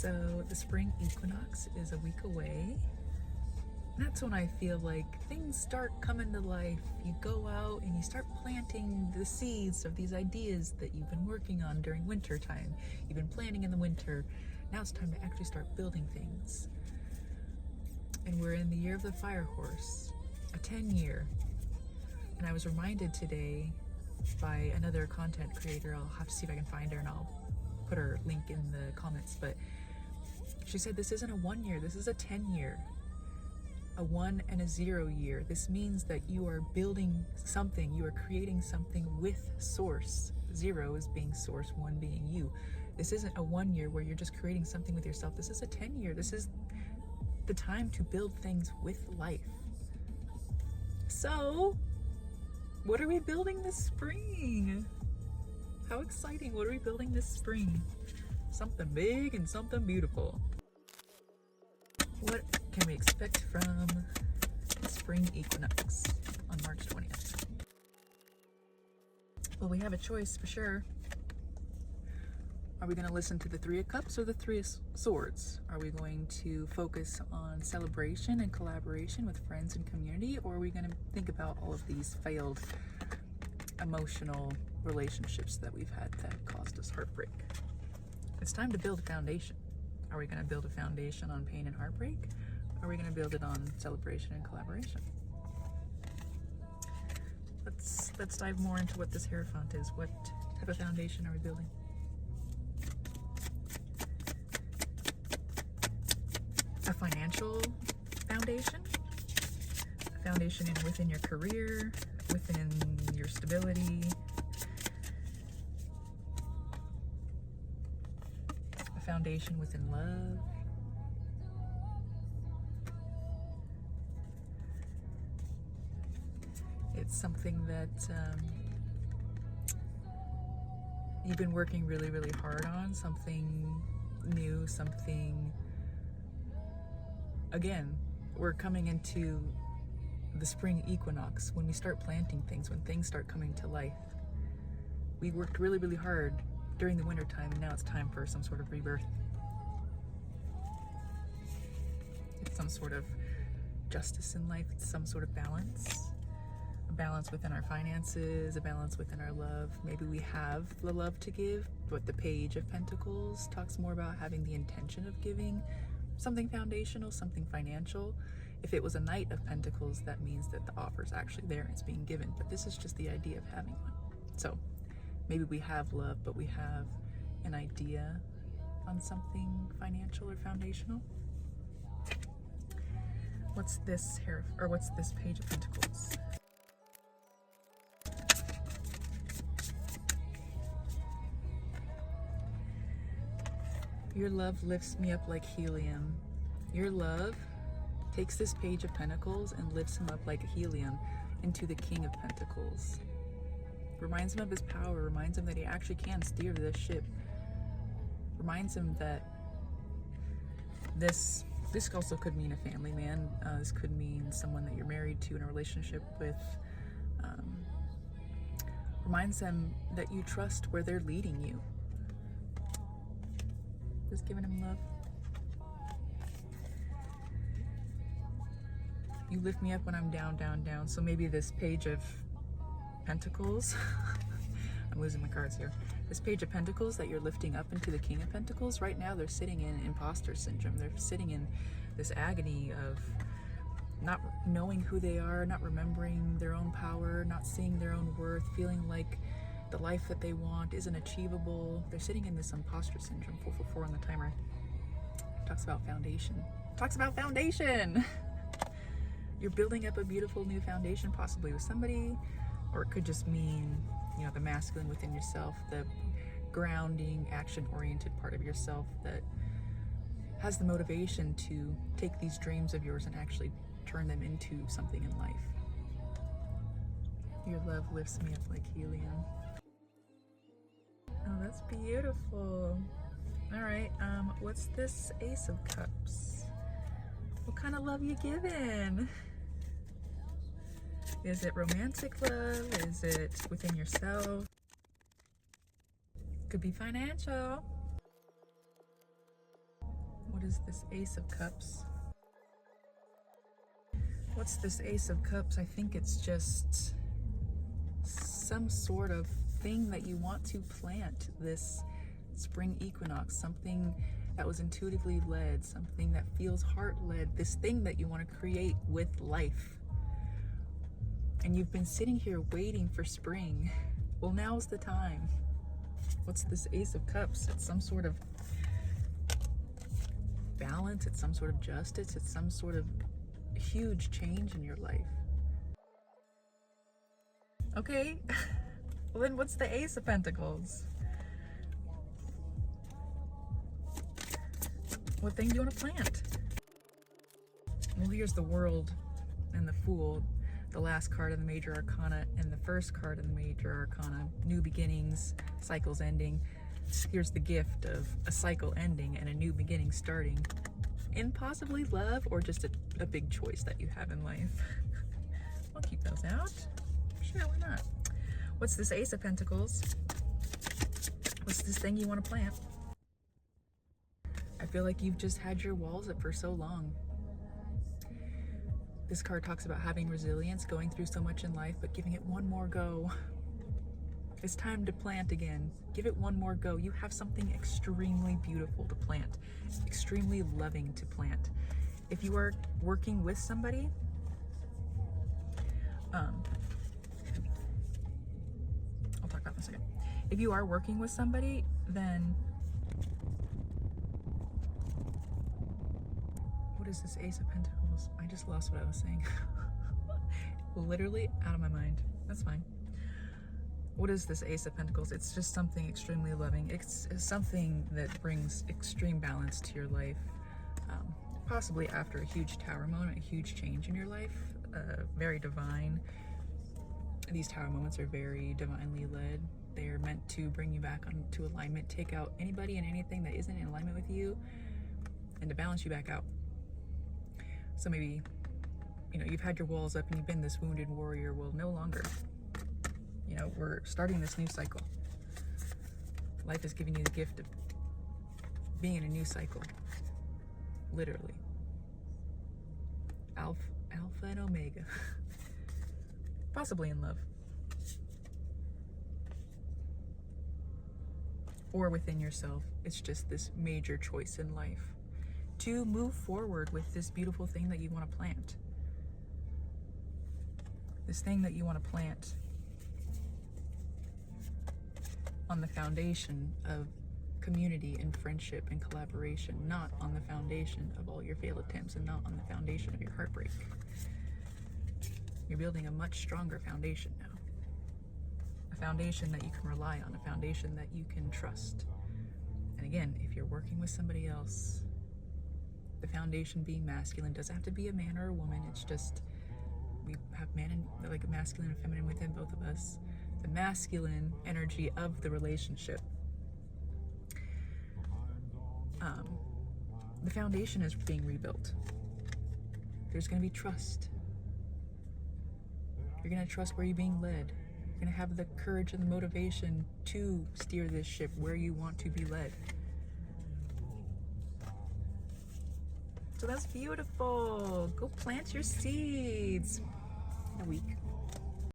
So the spring equinox is a week away. That's when I feel like things start coming to life. You go out and you start planting the seeds of these ideas that you've been working on during winter time. You've been planning in the winter. Now it's time to actually start building things. And we're in the year of the fire horse, a 10-year. And I was reminded today by another content creator. I'll have to see if I can find her and I'll put her link in the comments. But she said this isn't a 1 year, this is a 10-year. A 1 and a 0 year. This means that you are building something, you are creating something with source. 0 is being source, 1 being you. This isn't a 1 year where you're just creating something with yourself. This is a 10-year. This is the time to build things with life. So, what are we building this spring? How exciting. What are we building this spring? Something big and something beautiful. What can we expect from the spring equinox on March 20th? Well, we have a choice for sure. Are we going to listen to the Three of Cups or the Three of Swords? Are we going to focus on celebration and collaboration with friends and community, or are we going to think about all of these failed emotional relationships that we've had that caused us heartbreak? It's time to build a foundation. Are we going to build a foundation on pain and heartbreak? Or are we going to build it on celebration and collaboration? Let's dive more into what this Hierophant is. What type of foundation are we building? A financial foundation? A foundation within your career, within your stability, a foundation within love. It's something that you've been working really, really hard on, something new, something, again, we're coming into the spring equinox when we start planting things, when things start coming to life. We worked really, really hard during the winter time, and now it's time for some sort of rebirth. It's some sort of justice in life. It's some sort of balance. A balance within our finances, a balance within our love. Maybe we have the love to give, but the Page of Pentacles talks more about having the intention of giving something foundational, something financial. If it was a Knight of Pentacles, that means that the offer is actually there and it's being given, but this is just the idea of having one. So maybe we have love, but we have an idea on something financial or foundational. What's this here, or what's this Page of Pentacles? Your love lifts me up like helium. Your love takes this Page of Pentacles and lifts him up like helium into the King of Pentacles. Reminds him of his power, reminds him that he actually can steer this ship. Reminds him that this also could mean a family man. This could mean someone that you're married to in a relationship with. Reminds them that you trust where they're leading you. Just giving him love. You lift me up when I'm down, down, down. So maybe this Page of Pentacles, I'm losing my cards here. This Page of Pentacles that you're lifting up into the King of Pentacles, right now they're sitting in imposter syndrome. They're sitting in this agony of not knowing who they are, not remembering their own power, not seeing their own worth, feeling like the life that they want isn't achievable. They're sitting in this imposter syndrome. 444 on the timer. Talks about foundation. Talks about foundation! You're building up a beautiful new foundation, possibly with somebody, or it could just mean, you know, the masculine within yourself, the grounding, action-oriented part of yourself that has the motivation to take these dreams of yours and actually turn them into something in life. Your love lifts me up like helium. Oh, that's beautiful. All right, what's this Ace of Cups? What kind of love you giving? Is it romantic love? Is it within yourself? Could be financial. What is this Ace of Cups? What's this Ace of Cups? I think it's just some sort of thing that you want to plant this spring equinox, something that was intuitively led, something that feels heart-led, this thing that you want to create with life. And you've been sitting here waiting for spring. Well, now's the time. What's this Ace of Cups? It's some sort of balance, it's some sort of justice, it's some sort of huge change in your life. Okay, well then what's the Ace of Pentacles? What thing do you want to plant? Well, here's the World and the Fool, the last card of the Major Arcana, and the first card of the Major Arcana, new beginnings, cycles ending. Here's the gift of a cycle ending and a new beginning starting in possibly love or just a big choice that you have in life. I'll keep those out. Sure, why not? What's this Ace of Pentacles? What's this thing you want to plant? I feel like you've just had your walls up for so long. This card talks about having resilience, going through so much in life, but giving it one more go. It's time to plant again. Give it one more go. You have something extremely beautiful to plant, extremely loving to plant. If you are working with somebody, I'll talk about this in a second. If you are working with somebody, then what is this Ace of Pentacles? I just lost what I was saying. Literally out of my mind. That's fine. What is this Ace of Pentacles? It's just something extremely loving. It's something that brings extreme balance to your life. Possibly after a huge tower moment, a huge change in your life, very divine. These tower moments are very divinely led. They are meant to bring you back onto alignment, take out anybody and anything that isn't in alignment with you, and to balance you back out. So maybe, you know, you've had your walls up and you've been this wounded warrior. Well, no longer. You know, we're starting this new cycle. Life is giving you the gift of being in a new cycle. Literally. Alpha and Omega. Possibly in love. Or within yourself. It's just this major choice in life to move forward with this beautiful thing that you want to plant. This thing that you want to plant on the foundation of community and friendship and collaboration, not on the foundation of all your failed attempts and not on the foundation of your heartbreak. You're building a much stronger foundation now. A foundation that you can rely on, a foundation that you can trust. And again, if you're working with somebody else, the foundation being masculine doesn't have to be a man or a woman. It's just, we have man and like masculine and feminine within both of us. The masculine energy of the relationship. The foundation is being rebuilt. There's going to be trust. You're going to trust where you're being led. You're going to have the courage and the motivation to steer this ship where you want to be led. So that's beautiful. Go plant your seeds in a week.